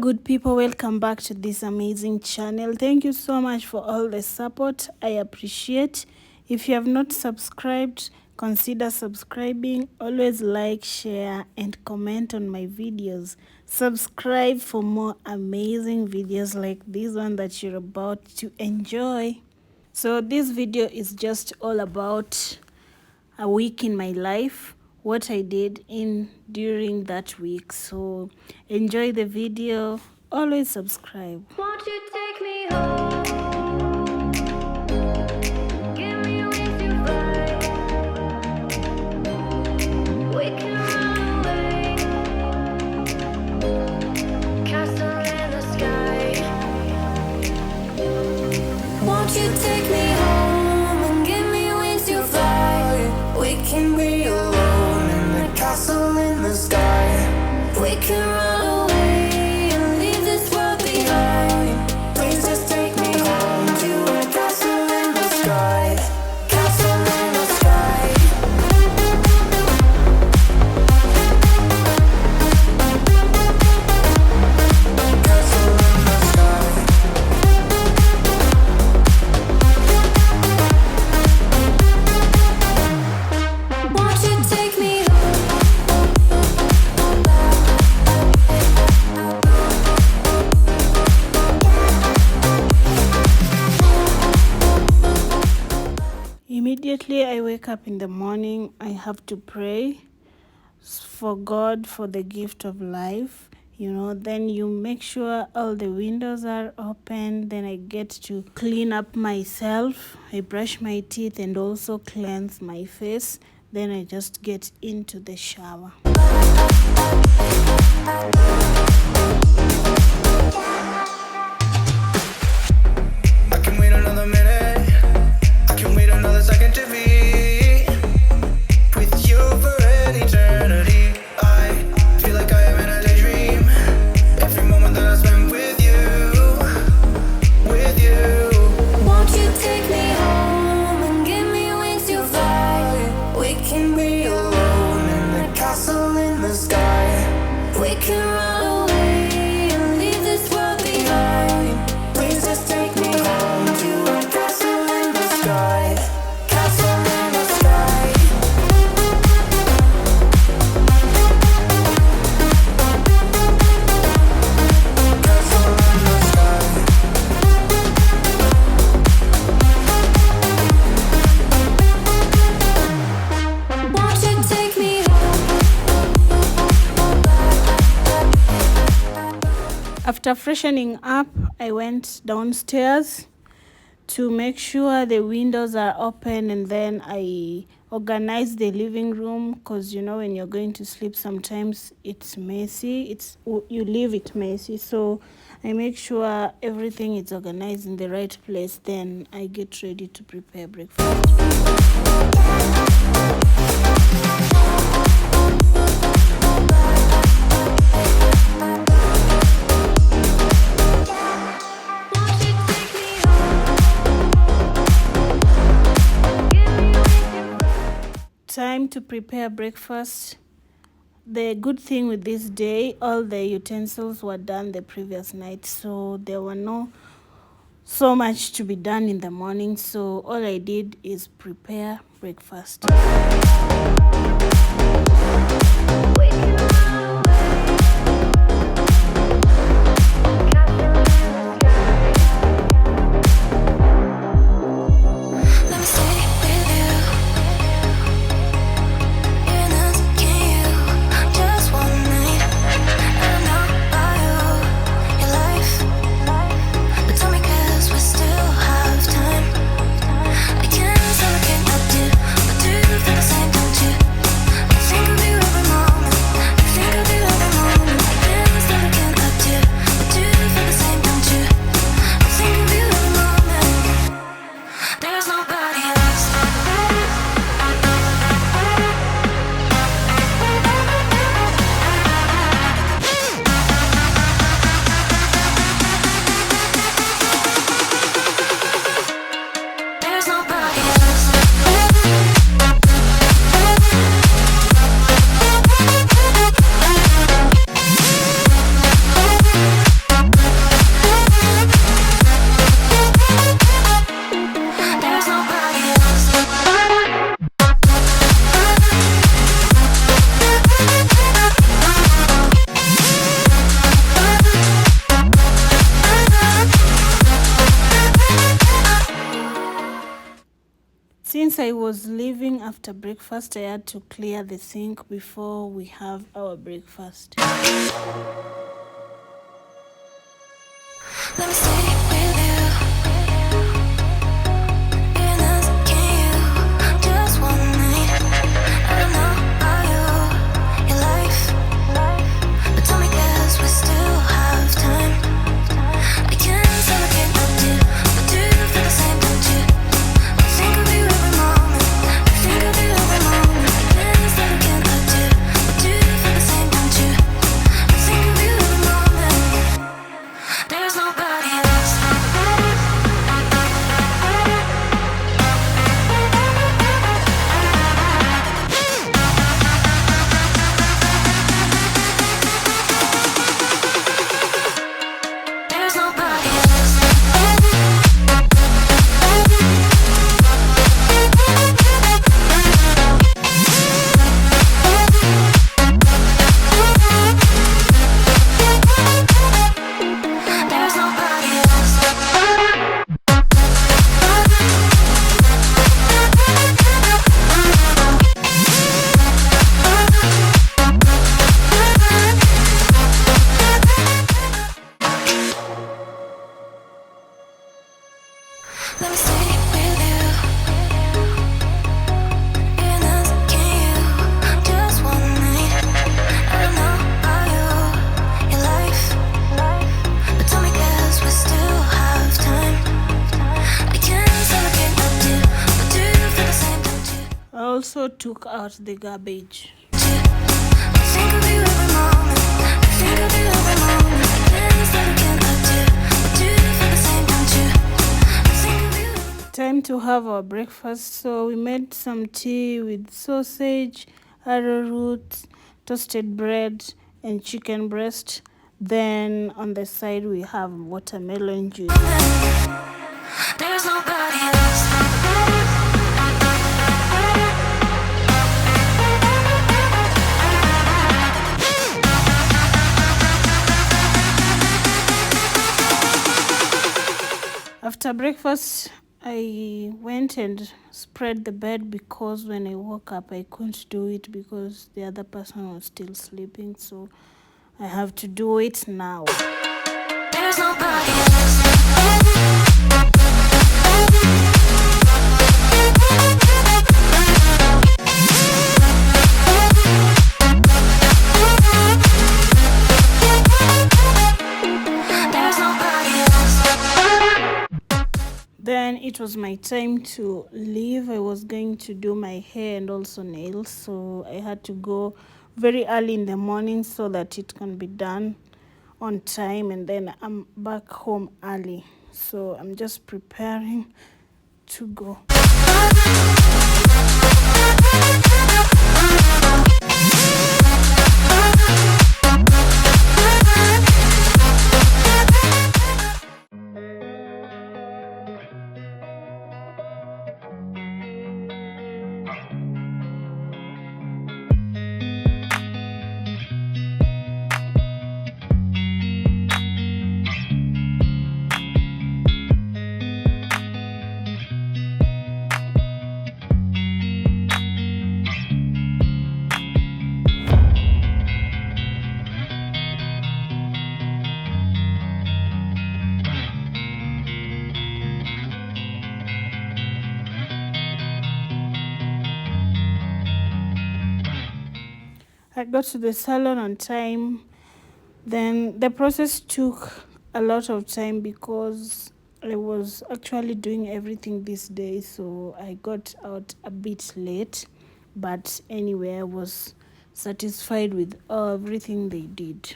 good people, welcome back to this amazing channel. Thank you so much for all the support. I appreciate. If you have not subscribed, consider subscribing. Always like, share and comment on my videos. Subscribe for more amazing videos like this one that you're about to enjoy. So this video is just all about a week in my life, what I did during that week. So enjoy the video. Always subscribe. Won't you take me home? Give me wings to fly. We can run away. Castle in the sky. Won't you take me home and give me wings to fly? We can be alone in the castle in the sky. We can run away and leave this world behind. Please just take me home to a castle in the sky. Castle in the sky. Castle in the sky. Won't you take me Immediately I wake up in the morning, I have to pray for God for the gift of life. Then you make sure all the windows are open. Then I get to clean up myself. I brush my teeth and also cleanse my face. Then I just get into the shower. I can wait another minute. I can wait another second to be with you for an eternity. I feel like I am in a daydream. Every moment that I spend with you, with you. Won't you take me home and give me wings to fly? We can be alone in the castle in the sky. We can run away and leave this world behind. Please just take me home to a castle in the sky. Castle in the sky. Castle in the sky. Won't you take me After freshening up, I went downstairs to make sure the windows are open, and then I organized the living room because when you're going to sleep sometimes it's messy. You leave it messy, so I make sure everything is organized in the right place. Then I get ready to prepare breakfast. Time to prepare breakfast. The good thing with this day, all the utensils were done the previous night, so there were no so much to be done in the morning. So all I did is prepare breakfast. We can run away. Let me stay with you. You're not asking you just one night. I know your life, but tell me 'cause we still have time. I can, so what can I do? But do you feel the same, don't you? Since I was leaving after breakfast, I had to clear the sink before we have our breakfast. Let me stay with you. Even asking you just one night. I don't know how your life, but tell me 'cause we still have time. We can celebrate what do, but do you feel the same, don't you? I think of you every moment. I think of you every moment. There's that I can't do, but do you feel the same, don't you? I think of you every moment. There's nobody else. There's nobody else. There's nobody else. Let me stay with you. Even asking you just one night. I don't know how your life, but tell me 'cause we still have time. We can celebrate what do, but do you feel the same, don't you? I also took out the garbage. I think of you every moment. I think of you every moment. There's that I can't do, but do you feel the same, don't you? I think of you. Time to have our breakfast. So we made some tea with sausage, arrowroot, toasted bread, and chicken breast. Then on the side we have watermelon juice. There's nobody else. After breakfast, I went and spread the bed because when I woke up, I couldn't do it because the other person was still sleeping. So I have to do it now. There's nobody else. There's nobody else. Then it was my time to leave. I was going to do my hair and also nails. So I had to go very early in the morning so that it can be done on time. And then I'm back home early. So I'm just preparing to go. I got to the salon on time. Then the process took a lot of time because I was actually doing everything this day, so I got out a bit late. But anyway, I was satisfied with everything they did.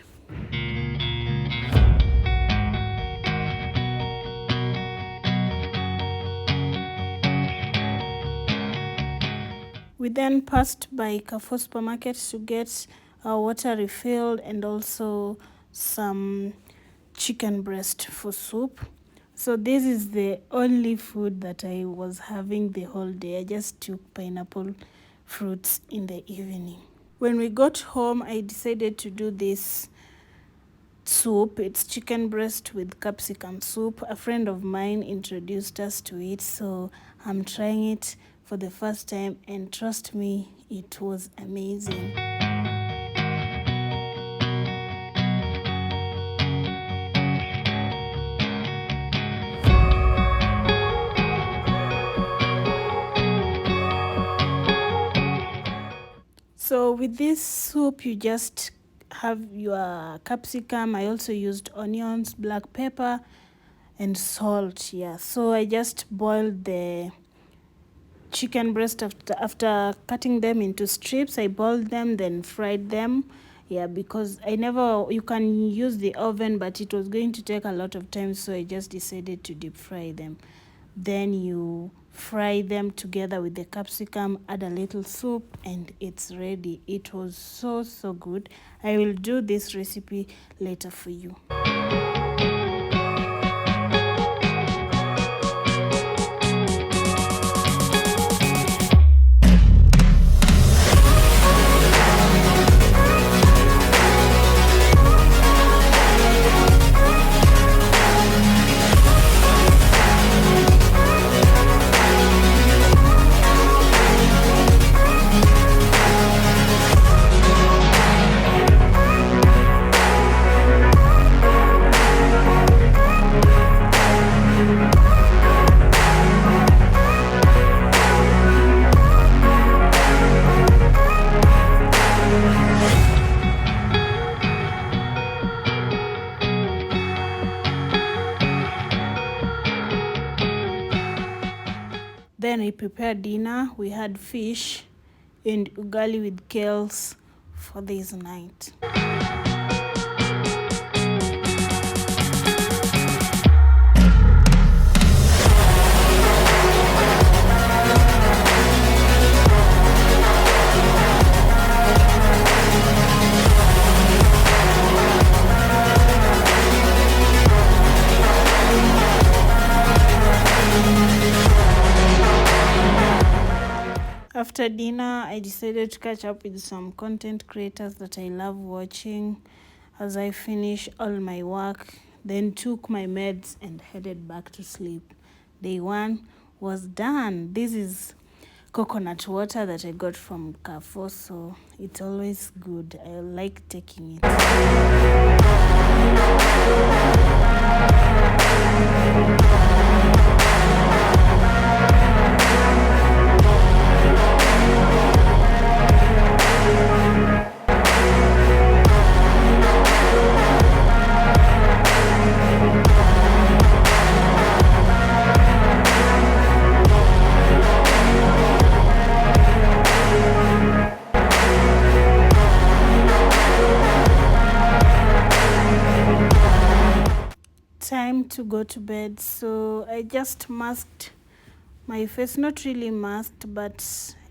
We then passed by Carrefour supermarket to get our water refilled and also some chicken breast for soup. So this is the only food that I was having the whole day. I just took pineapple fruits in the evening. When we got home, I decided to do this soup. It's chicken breast with capsicum soup. A friend of mine introduced us to it, so I'm trying it for the first time, and trust me, it was amazing. So with this soup, you just have your capsicum. I also used onions, black pepper, and salt. Yeah, so I just boiled the chicken breast after cutting them into strips. I boiled them, then fried them. Yeah, because you can use the oven, but it was going to take a lot of time, so I just decided to deep fry them. Then you fry them together with the capsicum, add a little soup, and it's ready. It was so good. I will do this recipe later for you. Then I prepared dinner. We had fish and ugali with kales for this night. After dinner, I decided to catch up with some content creators that I love watching as I finish all my work, then took my meds and headed back to sleep. Day 1 was done. This is coconut water that I got from Carrefour, so it's always good. I like taking it. Time to go to bed, so I just masked my face. Not really masked, but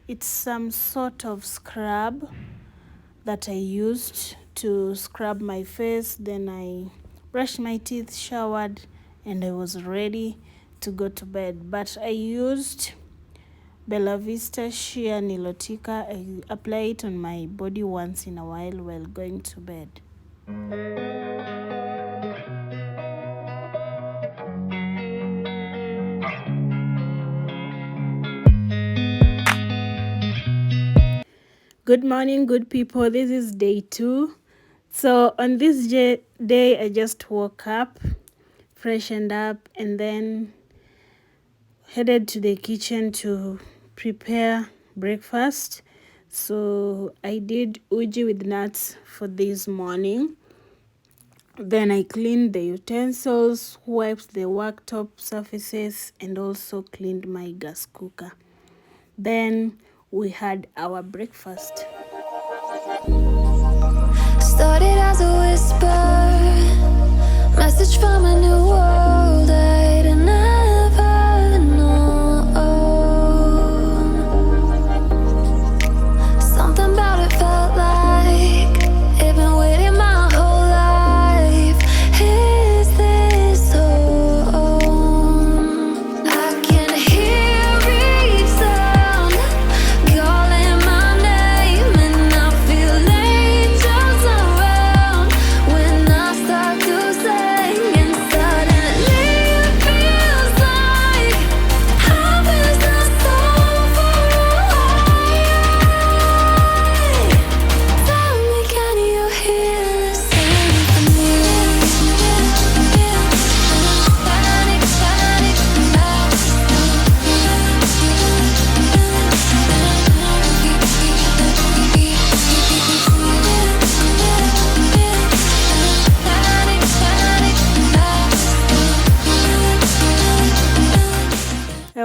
it's some sort of scrub that I used to scrub my face. Then I brushed my teeth, showered, and I was ready to go to bed. But I used Bella Vista Sheer Nilotica. I apply it on my body once in a while going to bed. Good morning, good people. This is day 2. So on this day, I just woke up, freshened up, and then headed to the kitchen to prepare breakfast. So I did uji with nuts for this morning. Then I cleaned the utensils, wiped the worktop surfaces, and also cleaned my gas cooker. Then we had our breakfast. Started as a whisper, message from a new world I'd never known. Something about it felt like it'd been waiting my whole life. Is this home? I can hear each sound calling my name, and I feel angels around when I start to sing. And suddenly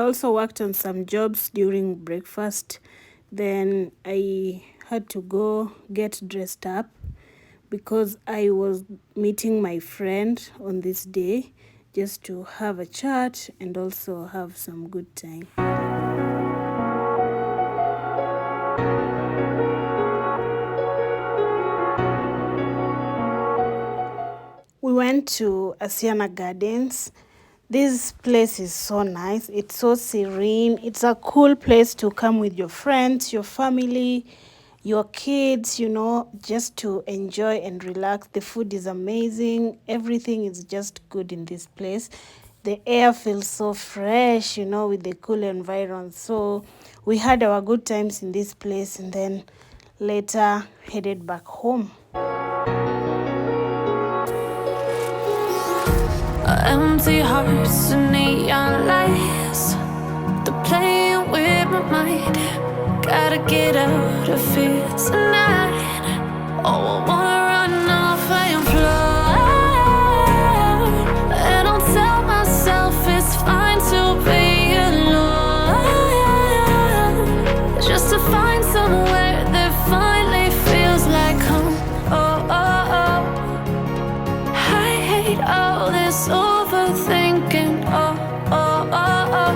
also worked on some jobs during breakfast. Then I had to go get dressed up because I was meeting my friend on this day just to have a chat and also have some good time. We went to Asiana Gardens. This place is so nice. It's so serene. It's a cool place to come with your friends, your family, your kids, just to enjoy and relax. The food is amazing. Everything is just good in this place. The air feels so fresh, with the cool environment. So we had our good times in this place and then later headed back home. Empty hearts and neon lights, they're playing with my mind. Gotta get out of here tonight. Oh, I wanna run off and fly. And I'll tell myself it's fine to be alone, just to find somewhere that finally feels like home. Oh, oh, oh. I hate all this overthinking. Oh, oh, oh, oh.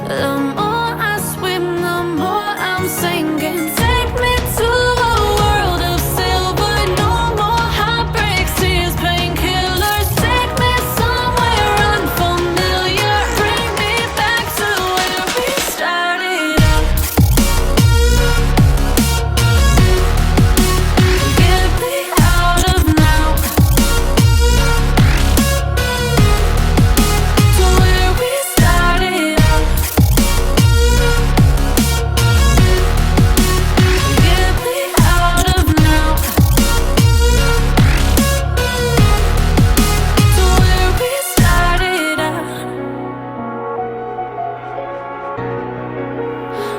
The more I swim, the more I'm sinking. Take me to a world of silver. No more heartbreaks, tears, painkillers. Take me somewhere unfamiliar. Bring me back to where we started out. Get me out of now, to where we started out. Get me out of now, to where we started out.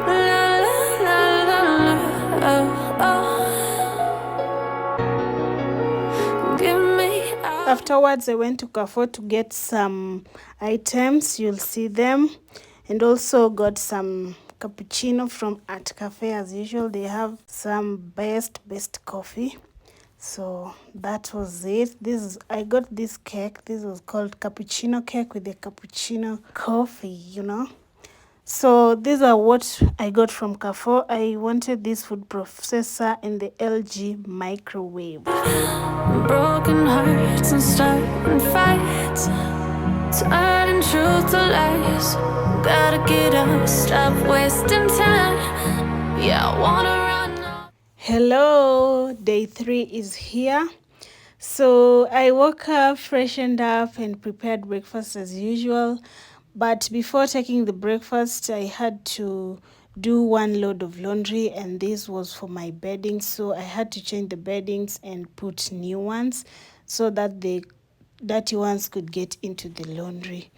La la la la la, oh, oh. Give me out. Afterwards, I went to Carrefour to get some items. You'll see them. And also got some cappuccino from Art Cafe. As usual, they have some best coffee. So that was it. I got this cake. This was called cappuccino cake with the cappuccino coffee, So these are what I got from Carrefour. I wanted this food processor and the LG microwave. Broken hearts and starting fights, turning truth to lies. Gotta get up, stop wasting time. Yeah, I wanna run off. Hello, day 3 is here. So I woke up, freshened up, and prepared breakfast as usual. But before taking the breakfast, I had to do one load of laundry, and this was for my bedding. So I had to change the beddings and put new ones so that the dirty ones could get into the laundry.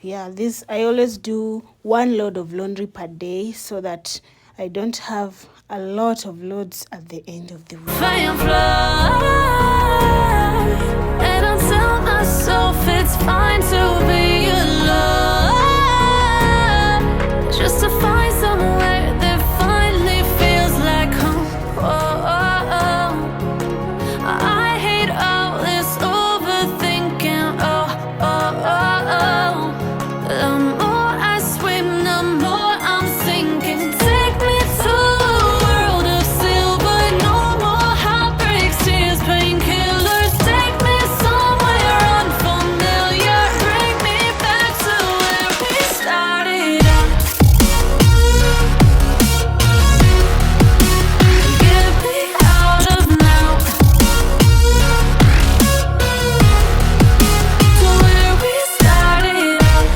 Yeah, I always do one load of laundry per day so that I don't have a lot of loads at the end of the week. Firefly, and I'll tell myself it's fine to be alone, just to find somewhere that finally feels like home. Oh, oh, oh. I hate all this overthinking. Oh, oh, oh, oh. The more I swim, the more I'm sinking. Take me to a world of silver. No more heartbreaks, tears, painkillers. Take me somewhere unfamiliar. Bring me back to where we started out. Get me out of now, to where we started out.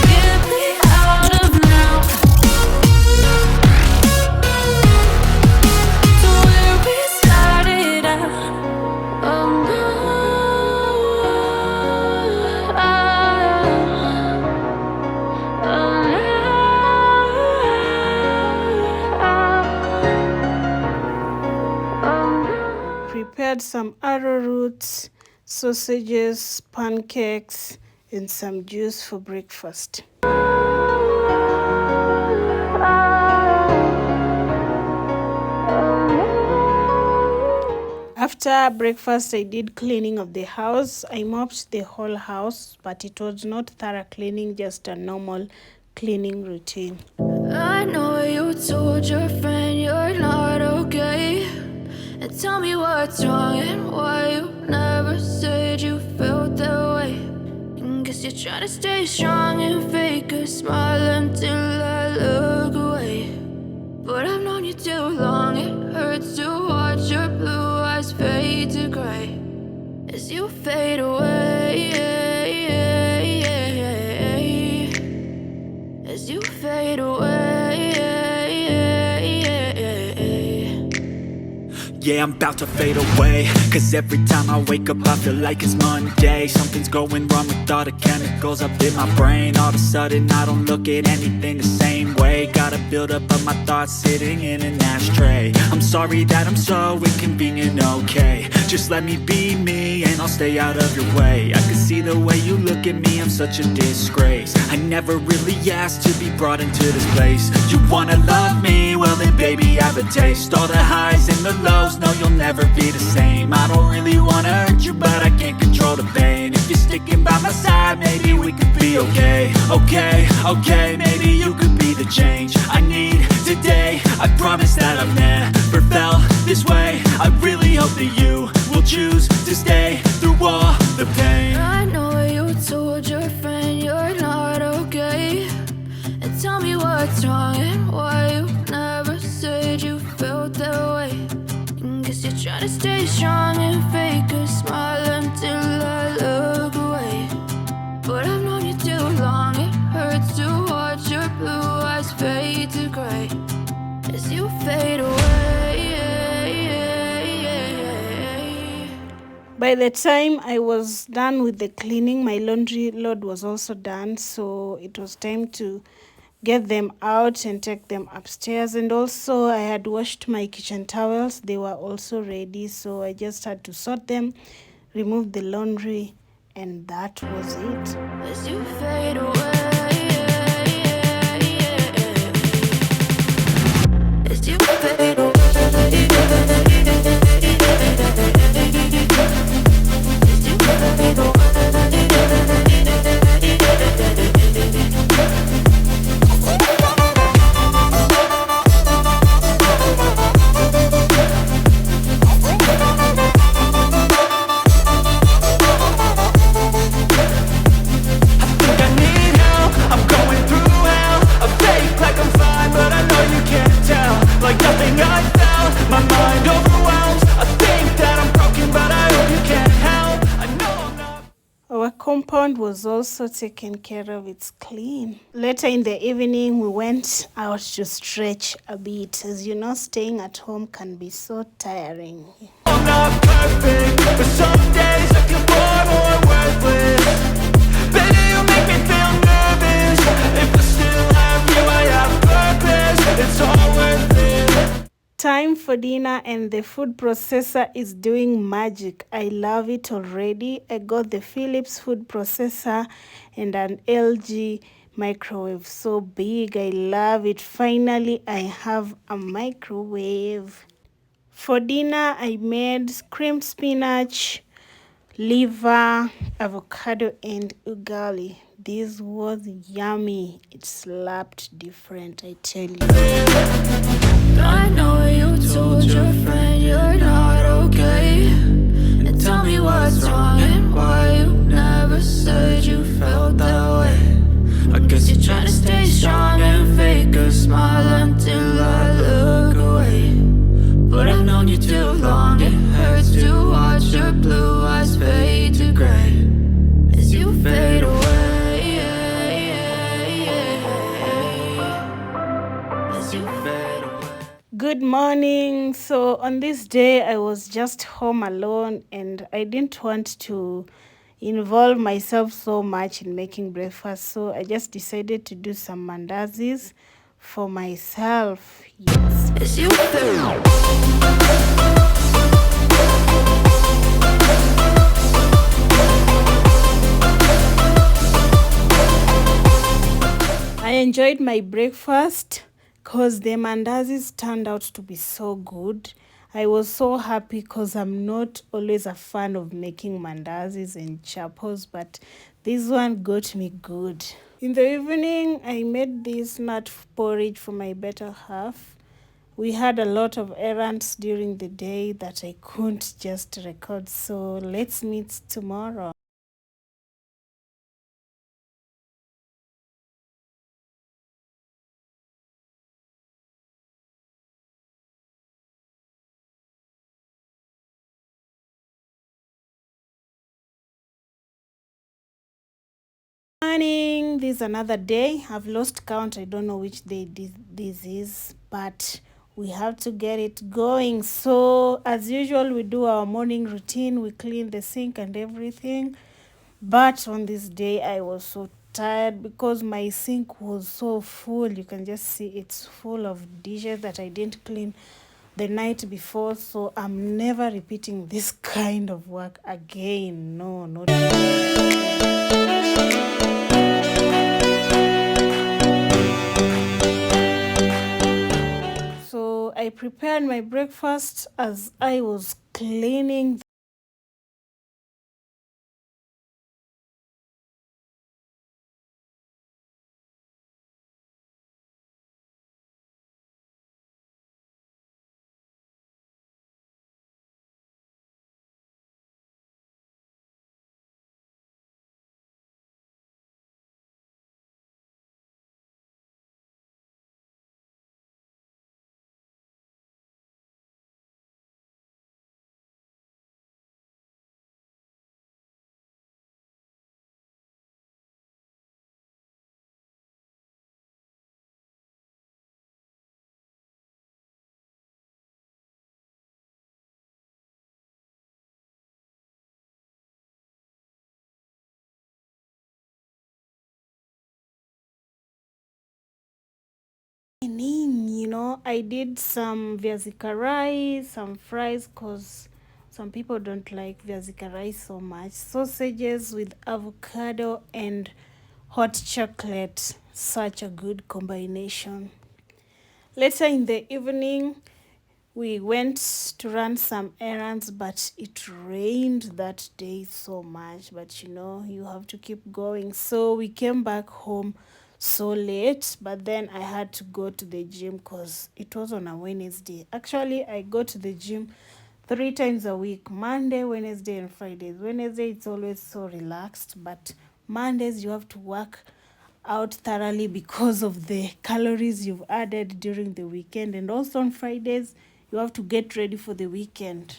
Get me out of now, to where we started out. Oh no, Prepared some arrowroots, sausages, pancakes, and some juice for breakfast. After breakfast, I did cleaning of the house. I mopped the whole house, but it was not thorough cleaning, just a normal cleaning routine. I know you told your friend you're not okay, and tell me what's wrong and why you never said you felt that way. And guess you're trying to stay strong and fake a smile until I look away. But I've known you too long, it hurts to watch your blue eyes fade to gray as you fade away, as you fade away. Yeah, I'm about to fade away, cause every time I wake up I feel like it's Monday. Something's going wrong with all the chemicals up in my brain. All of a sudden I don't look at anything the same way. Got a buildup of my thoughts sitting in an ashtray. I'm sorry that I'm so inconvenient, okay. Just let me be me and I'll stay out of your way. I can see the way you look at me, I'm such a disgrace. I never really asked to be brought into this place. You wanna love me? Well then baby I have a taste. All the highs and the lows, no you'll never be the same. I don't really wanna hurt you but I can't control the pain. If you're sticking by my side maybe we could be okay. Okay, maybe you could be the change I need today. I promise that I've never felt this way. I really hope that you will choose to stay through all the pain. I know you told your friend you're not okay, and tell me what's wrong and why you never said you felt that way. And guess you're trying to stay strong and fake a smile until I look away. But I've known you too long, it hurts to watch your blue eyes fade to gray as you fade away. By the time I was done with the cleaning, my laundry load was also done, so it was time to get them out and take them upstairs. And also I had washed my kitchen towels, they were also ready, so I just had to sort them, remove the laundry, and that was it. As you fade away, as you fade away, as you fade away. Our compound was also taken care of, it's clean. Later in the evening, we went out to stretch a bit. As you know, staying at home can be so tiring. I'm not perfect, but some days I feel bored or worthless. Baby, you make me feel nervous. If I still have you, I have purpose. It's all worth it. Time for dinner and the food processor is doing magic. I love it already. I got the Philips food processor and an LG microwave. So big, I love it. Finally, I have a microwave. For dinner, I made creamed spinach, liver, avocado, and ugali. This was yummy. It slapped different, I tell you. I know you told your friend you're not okay, and tell me what's wrong and why you never said you felt that way. I guess you're trying to stay strong and fake a smile until I look away. But I've known you too long, it hurts to watch your blue eyes fade to gray as you fade away, as you fade away. Good morning. So on this day, I was just home alone and I didn't want to involve myself so much in making breakfast. So I just decided to do some mandazis for myself. Yes. As you fade enjoyed my breakfast because the mandazis turned out to be so good. I was so happy because I'm not always a fan of making mandazis and chapos, but this one got me good. In the evening, I made this nut porridge for my better half. We had a lot of errands during the day that I couldn't just record, so let's meet tomorrow. Morning, this is another day. I've lost count. I don't know which day this is, but we have to get it going. So as usual, we do our morning routine. We clean the sink and everything, but on this day I was so tired because my sink was so full. You can just see it's full of dishes that I didn't clean the night before, so I'm never repeating this kind of work again. No, not so I prepared my breakfast as I was cleaning. I did some viazi karai, some fries, because some people don't like viazi karai so much. Sausages with avocado and hot chocolate. Such a good combination. Later in the evening, we went to run some errands, but it rained that day so much. But you have to keep going. So we came back home so late, but then I had to go to the gym because it was on a Wednesday. Actually, I go to the gym 3 times a week: Monday, Wednesday, and Fridays. Wednesday, it's always so relaxed, but Mondays, you have to work out thoroughly because of the calories you've added during the weekend. And also on Fridays, you have to get ready for the weekend.